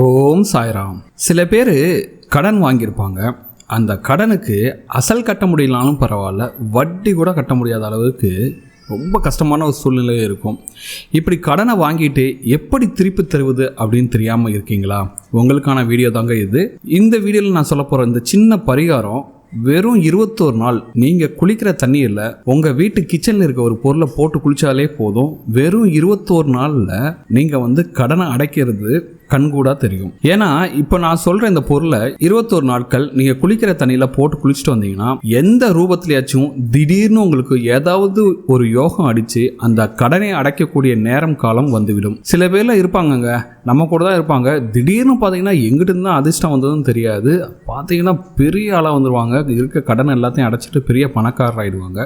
ஓம் சாய்ராம். சில பேர் கடன் வாங்கியிருப்பாங்க. அந்த கடனுக்கு அசல் கட்ட முடியலனாலும் பரவாயில்ல, வட்டி கூட கட்ட முடியாத அளவுக்கு ரொம்ப கஷ்டமான ஒரு சூழ்நிலை இருக்கும். இப்படி கடனை வாங்கிட்டு எப்படி திருப்பி தருவது அப்படின்னு தெரியாமல் இருக்கீங்களா? உங்களுக்கான வீடியோ தாங்க இது. இந்த வீடியோவில் நான் சொல்ல போகிற இந்த சின்ன பரிகாரம் வெறும் 21 நாள் நீங்கள் குளிக்கிற தண்ணீரில் உங்கள் வீட்டு கிச்சனில் இருக்க ஒரு பொருளை போட்டு குளித்தாலே போதும். வெறும் 21 நாளில் நீங்கள் கடனை அடைக்கிறது கண்கூடா தெரியும். ஏன்னா இப்போ நான் சொல்கிற இந்த பொருளை 21 நாட்கள் நீங்கள் குளிக்கிற தண்ணியில் போட்டு குளிச்சுட்டு வந்தீங்கன்னா எந்த ரூபத்திலேயாச்சும் திடீர்னு உங்களுக்கு ஏதாவது ஒரு யோகம் அடித்து அந்த கடனை அடைக்கக்கூடிய நேரம் காலம் வந்துவிடும். சில பேர்லாம் இருப்பாங்கங்க, நம்ம கூட தான் இருப்பாங்க. திடீர்னு பார்த்தீங்கன்னா எங்கிட்ட தான் அதிர்ஷ்டம் வந்ததுன்னு தெரியாது. பார்த்தீங்கன்னா பெரிய ஆளாக வந்துடுவாங்க. இருக்க கடன் எல்லாத்தையும் அடைச்சிட்டு பெரிய பணக்காரர் ஆகிடுவாங்க.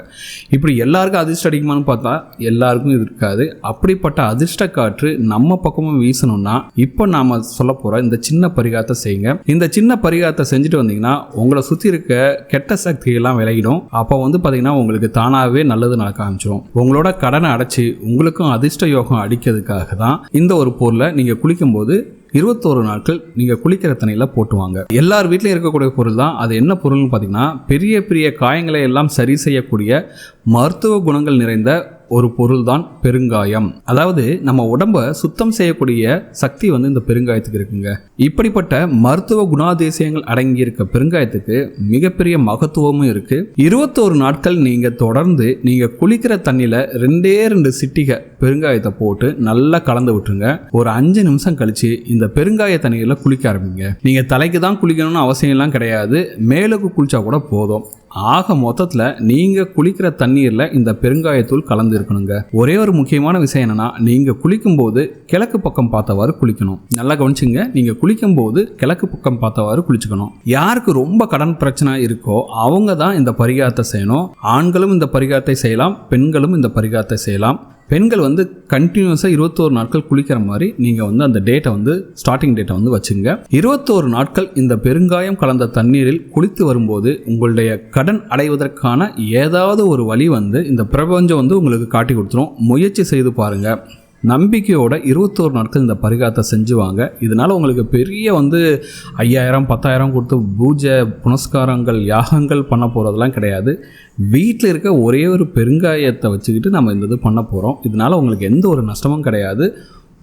இப்படி எல்லாருக்கும் அதிர்ஷ்டம் அடிக்குமான்னு பார்த்தா எல்லாருக்கும் இது இருக்காது. அப்படிப்பட்ட அதிர்ஷ்ட காற்று நம்ம பக்கமும் வீசணும்னா இப்போ நாம சொல்ல போற இந்த சின்ன பரிகாரத்தை செய்யுங்க. இந்த சின்ன பரிகாரத்தை செஞ்சுட்டு வந்தீங்கன்னா உங்களை சுற்றி இருக்க கெட்ட சக்தி எல்லாம் விலகிடும். அப்போ பார்த்தீங்கன்னா உங்களுக்கு தானாகவே நல்லது நடக்க ஆரம்பிச்சிடும். உங்களோட கடனை அடைச்சி உங்களுக்கும் அதிர்ஷ்ட யோகம் அடிக்கிறதுக்காக தான் இந்த ஒரு பொருளை நீங்கள் குளிக்கும் போது 21 நாட்கள் நீங்கள் குளிக்கிற தண்ணியில் போட்டுவாங்க. எல்லார் வீட்லையும் இருக்கக்கூடிய பொருள் தான். அது என்ன பொருள்னு பார்த்தீங்கன்னா பெரிய பெரிய காயங்களை எல்லாம் சரி செய்யக்கூடிய மருத்துவ குணங்கள் நிறைந்த ஒரு பொருள் தான் பெருங்காயம். அதாவது நம்ம உடம்பை சுத்தம் செய்யக்கூடிய சக்தி இந்த பெருங்காயத்துக்கு இருக்குங்க. இப்படிப்பட்ட மருத்துவ குணாதிசயங்கள் அடங்கி இருக்க பெருங்காயத்துக்கு மிகப்பெரிய மகத்துவமும் இருக்கு. 21 நாட்கள் நீங்க தொடர்ந்து நீங்க குளிக்கிற தண்ணியில 2 சிட்டிகை பெருங்காயத்தை போட்டு நல்லா கலந்து விட்டுருங்க. ஒரு 5 நிமிஷம் கழிச்சு இந்த பெருங்காய தண்ணியில குளிக்க ஆரம்பிங்க. நீங்க தலைக்கு தான் குளிக்கணும்னு அவசியம் எல்லாம் கிடையாது, மேலுக்கு குளிச்சா கூட போதும். ஆக மொத்தத்தில் நீங்கள் குளிக்கிற தண்ணீரில் இந்த பெருங்காயத்தூள் கலந்து இருக்கணுங்க. ஒரே ஒரு முக்கியமான விஷயம் என்னன்னா, நீங்கள் குளிக்கும்போது கிழக்கு பக்கம் பார்த்தவாறு குளிக்கணும். நல்லா கவனிச்சுங்க, நீங்கள் குளிக்கும்போது கிழக்கு பக்கம் பார்த்தவாறு குளிச்சுக்கணும். யாருக்கு ரொம்ப கடன் பிரச்சனை இருக்கோ அவங்க தான் இந்த பரிகாரத்தை செய்யணும். ஆண்களும் இந்த பரிகாரத்தை செய்யலாம், பெண்களும் இந்த பரிகாரத்தை செய்யலாம். பெண்கள் கண்டினியூஸாக 21 நாட்கள் குளிக்கிற மாதிரி நீங்கள் அந்த டேட்டை ஸ்டார்டிங் டேட்டை வச்சுங்க. 21 நாட்கள் இந்த பெருங்காயம் கலந்த தண்ணீரில் குளித்து வரும்போது உங்களுடைய கடன் அடைவதற்கான ஏதாவது ஒரு வழி இந்த பிரபஞ்சம் உங்களுக்கு காட்டி கொடுத்துரும். முயற்சி செய்து பாருங்க. நம்பிக்கையோட 21 நாட்கள் இந்த பரிகாரத்தை செஞ்சுவாங்க. இதனால் உங்களுக்கு பெரிய 5000 10,000 கொடுத்து பூஜை புனஸ்காரங்கள் யாகங்கள் பண்ண போகிறதெல்லாம் கிடையாது. வீட்டில் இருக்க ஒரே ஒரு பெருங்காயத்தை வச்சுக்கிட்டு நம்ம இந்த இது பண்ண போகிறோம். இதனால் உங்களுக்கு எந்த ஒரு நஷ்டமும் கிடையாது.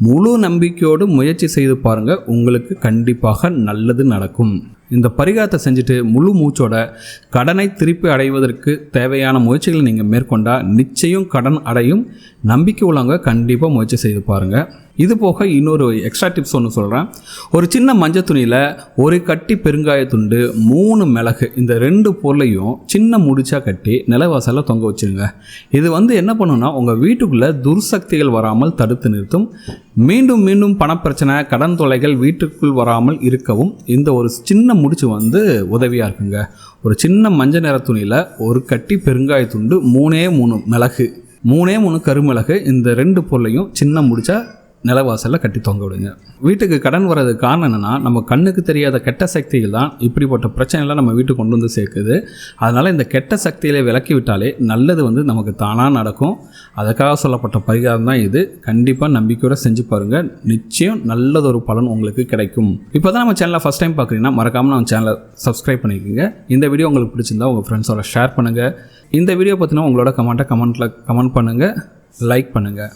முழு நம்பிக்கையோடு முயற்சி செய்து பாருங்கள், உங்களுக்கு கண்டிப்பாக நல்லது நடக்கும். இந்த பரிகாரத்தை செஞ்சுட்டு முழு மூச்சோட கடனை திருப்பி அடைவதற்கு தேவையான முயற்சிகளை நீங்கள் மேற்கொண்டால் நிச்சயம் கடன் அடையும். நம்பிக்கை உள்ளவங்க கண்டிப்பாக முயற்சி செய்து பாருங்கள். இது போக இன்னொரு எக்ஸ்ட்ரா டிப்ஸ் ஒன்று சொல்கிறேன். ஒரு சின்ன மஞ்சள் துணியில் ஒரு கட்டி பெருங்காயத்துண்டு 3 மிளகு இந்த 2 பொருளையும் சின்ன முடிச்சா கட்டி நிலவாசலில் தொங்க வச்சுருங்க. இது என்ன பண்ணுன்னா உங்கள் வீட்டுக்குள்ளே துர்சக்திகள் வராமல் தடுத்து நிறுத்தும். மீண்டும் மீண்டும் பணப்பிரச்சனை கடன் தொல்லைகள் வீட்டுக்குள் வராமல் இருக்கவும் இந்த ஒரு சின்ன முடிச்சு உதவியாக இருக்குங்க. ஒரு சின்ன மஞ்சள் நிற துணியில் ஒரு கட்டி பெருங்காயத்துண்டு 3 மிளகு 3 கருமிளகு இந்த 2 பொருளையும் சின்ன முடிச்சா நிலவாசலில் கட்டி தொங்க விடுங்க. வீட்டுக்கு கடன் வர்றது காரணம் என்னென்னா, நம்ம கண்ணுக்கு தெரியாத கெட்ட சக்திகள் தான் இப்படிப்பட்ட பிரச்சனைலாம் நம்ம வீட்டுக்கு கொண்டு சேர்க்குது. அதனால் இந்த கெட்ட சக்திகளை விலக்கி விட்டாலே நல்லது நமக்கு தானாக நடக்கும். அதுக்காக சொல்லப்பட்ட பரிகாரம் தான் இது. கண்டிப்பாக நம்பிக்கையோடு செஞ்சு பாருங்கள், நிச்சயம் நல்லதொரு பலன் உங்களுக்கு கிடைக்கும். இப்போ தான் நம்ம சேனலை ஃபஸ்ட் டைம் பார்க்குறீங்கன்னா மறக்காமல் நம்ம சேனலை சப்ஸ்கிரைப் பண்ணிக்கோங்க. இந்த வீடியோ உங்களுக்கு பிடிச்சிருந்தா உங்கள் ஃப்ரெண்ட்ஸோட ஷேர் பண்ணுங்கள். இந்த வீடியோ பற்றினா உங்களோட கமெண்ட்டில் கமெண்ட் பண்ணுங்கள், லைக் பண்ணுங்கள்.